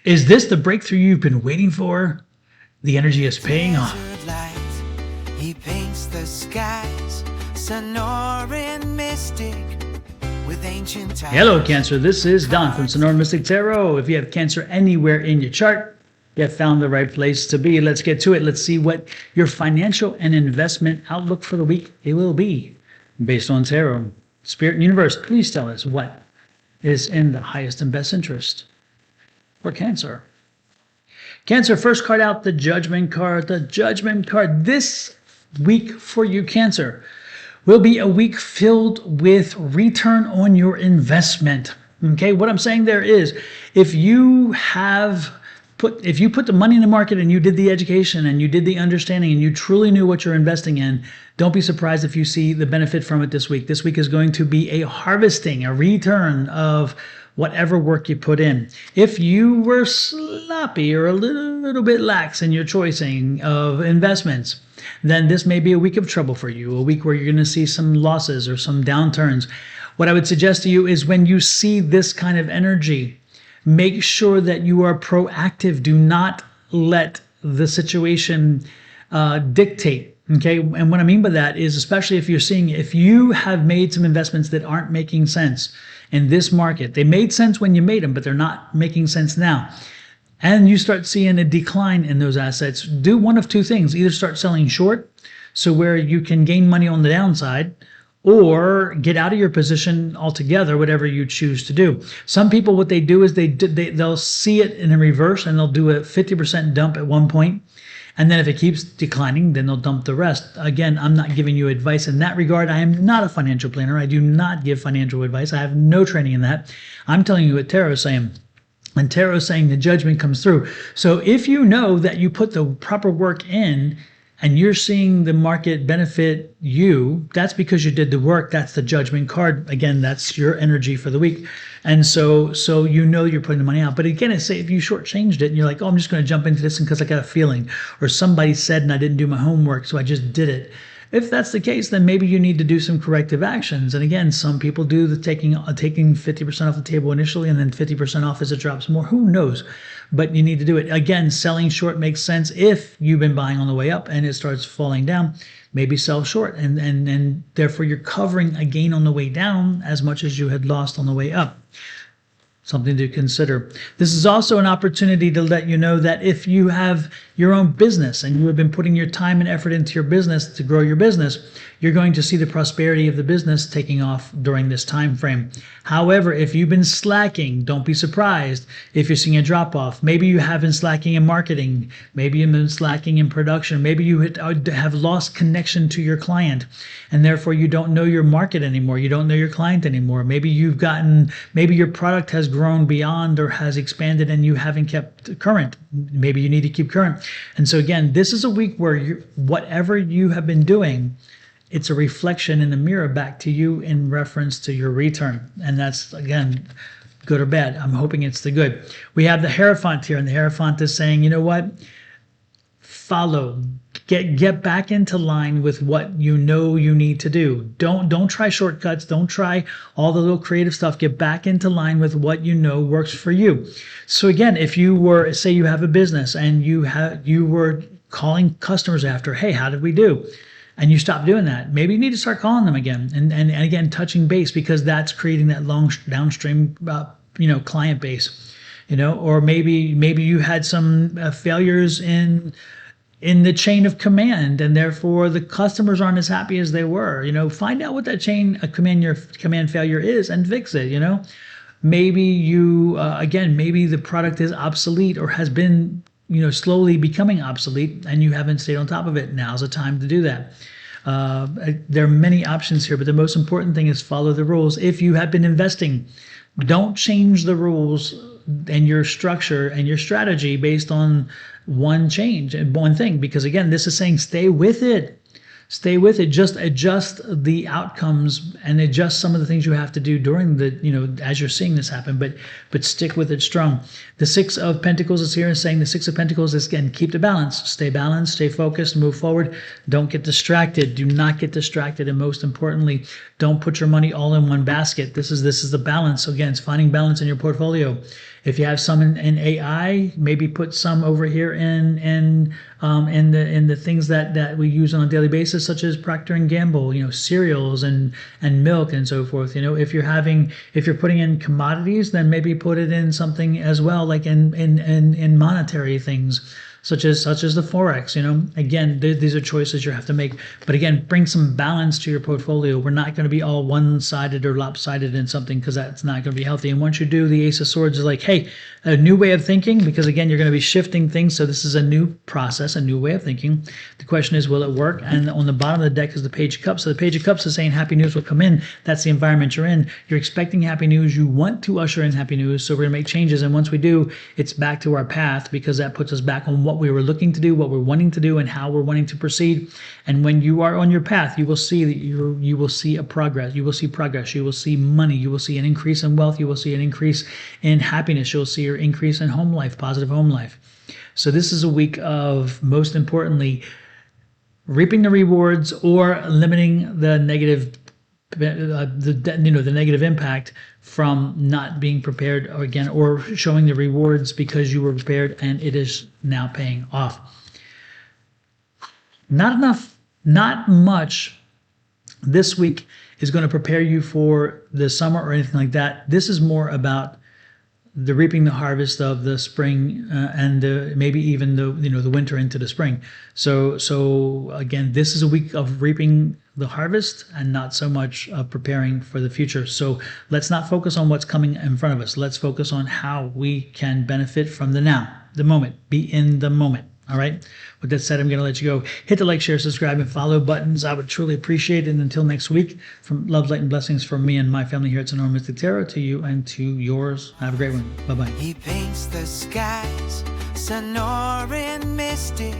Is this the breakthrough you've been waiting for? The energy is paying off. He paints the skies, Sonoran Mystic with ancient times. Hello, Cancer. This is Don from Sonoran Mystic Tarot. If you have Cancer anywhere in your chart, you have found the right place to be. Let's get to it. Let's see what your financial and investment outlook for the week it will be based on tarot. Spirit and universe, please tell us what is in the highest and best interest for Cancer. Cancer, first card out, the Judgment card. The Judgment card this week for you, Cancer, will be a week filled with return on your investment. Okay, what I'm saying there is if you put the money in the market and you did the education and you did the understanding and you truly knew what you're investing in, don't be surprised if you see the benefit from it this week. This week is going to be a harvesting, a return of whatever work you put in. If you were sloppy or a little bit lax in your choosing of investments, then this may be a week of trouble for you, a week where you're going to see some losses or some downturns. What I would suggest to you is when you see this kind of energy, make sure that you are proactive. Do not let the situation dictate. Okay, and what I mean by that is, especially if you have made some investments that aren't making sense in this market. They made sense when you made them, but they're not making sense now. And you start seeing a decline in those assets. Do one of two things. Either start selling short, so where you can gain money on the downside, or get out of your position altogether, whatever you choose to do. Some people, what they do is they'll see it in a reverse and they'll do a 50% dump at one point. And then if it keeps declining, then they'll dump the rest. Again, I'm not giving you advice in that regard. I am not a financial planner. I do not give financial advice. I have no training in that. I'm telling you what tarot is saying. And tarot is saying the judgment comes through. So if you know that you put the proper work in and you're seeing the market benefit you, that's because you did the work. That's the Judgment card. Again, that's your energy for the week. And so you know you're putting the money out. But again, say if you shortchanged it and you're like, oh, I'm just going to jump into this because I got a feeling, or somebody said and I didn't do my homework, so I just did it. If that's the case, then maybe you need to do some corrective actions. And again, some people do the taking 50% off the table initially and then 50% off as it drops more. Who knows? But you need to do it. Again, selling short makes sense if you've been buying on the way up and it starts falling down. Maybe sell short, and therefore you're covering a gain on the way down as much as you had lost on the way up. Something to consider. This is also an opportunity to let you know that if you have your own business and you have been putting your time and effort into your business to grow your business, you're going to see the prosperity of the business taking off during this time frame. However, if you've been slacking, don't be surprised if you're seeing a drop off. Maybe you have been slacking in marketing. Maybe you've been slacking in production. Maybe you have lost connection to your client and therefore you don't know your market anymore. You don't know your client anymore. Maybe your product has grown beyond or has expanded and you haven't kept current. Maybe you need to keep current. And so again, this is a week where whatever you have been doing, it's a reflection in the mirror back to you in reference to your return. And that's, again, good or bad. I'm hoping it's the good. We have the Hierophant here, and the Hierophant is saying, you know what? Follow. Get back into line with what you know you need to do. Don't try shortcuts. Don't try all the little creative stuff. Get back into line with what you know works for you. So again, if you were, say you have a business and you were calling customers after, hey, how did we do? And you stop doing that. Maybe you need to start calling them again and again touching base, because that's creating that long downstream client base, or maybe you had some failures in the chain of command, and therefore the customers aren't as happy as they were. Find out what that chain of command failure is and fix it. Maybe maybe the product is obsolete or has been slowly becoming obsolete and you haven't stayed on top of it. Now's the time to do that. There are many options here, but the most important thing is follow the rules. If you have been investing, don't change the rules and your structure and your strategy based on one change and one thing, because again, this is saying stay with it. stay with it. Just adjust the outcomes and adjust some of the things you have to do during the, as you're seeing this happen, but stick with it strong. The Six of Pentacles is here and saying the Six of Pentacles is, again, keep the balance, stay focused, move forward. Don't get distracted. Do not get distracted. And most importantly, don't put your money all in one basket. This is the balance. So again, it's finding balance in your portfolio. If you have some in AI, maybe put some over here in the things that we use on a daily basis, such as Procter and Gamble, cereals and milk and so forth. If you're putting in commodities, then maybe put it in something as well, like in monetary things, such as the Forex. Again, these are choices you have to make. But again, bring some balance to your portfolio. We're not going to be all one-sided or lopsided in something, because that's not going to be healthy. And once you do, the Ace of Swords is like, hey, a new way of thinking, because again, you're going to be shifting things. So this is a new process, a new way of thinking. The question is, will it work? And on the bottom of the deck is the Page of Cups. So the Page of Cups is saying happy news will come in. That's the environment you're in. You're expecting happy news. You want to usher in happy news. So we're going to make changes. And once we do, it's back to our path, because that puts us back on what we were looking to do, what we're wanting to do, and how we're wanting to proceed. And when you are on your path, you will see that you will see a progress. You will see progress. You will see money. You will see an increase in wealth. You will see an increase in happiness. You'll see your increase in home life, positive home life. So this is a week of, most importantly, reaping the rewards or limiting the negative the negative impact from not being prepared, or showing the rewards because you were prepared and it is now paying off. Not much this week is going to prepare you for the summer or anything like that. This is more about the reaping the harvest of the spring and maybe even the winter into the spring. So again, this is a week of reaping the harvest and not so much of preparing for the future. So let's not focus on what's coming in front of us. Let's focus on how we can benefit from the now, the moment. Be in the moment. All right. With that said, I'm going to let you go. Hit the like, share, subscribe, and follow buttons. I would truly appreciate it. And until next week, from love, light, and blessings from me and my family here at Sonora Mystic Tarot, to you and to yours. Have a great one. Bye-bye. He paints the skies, Sonoran mystic,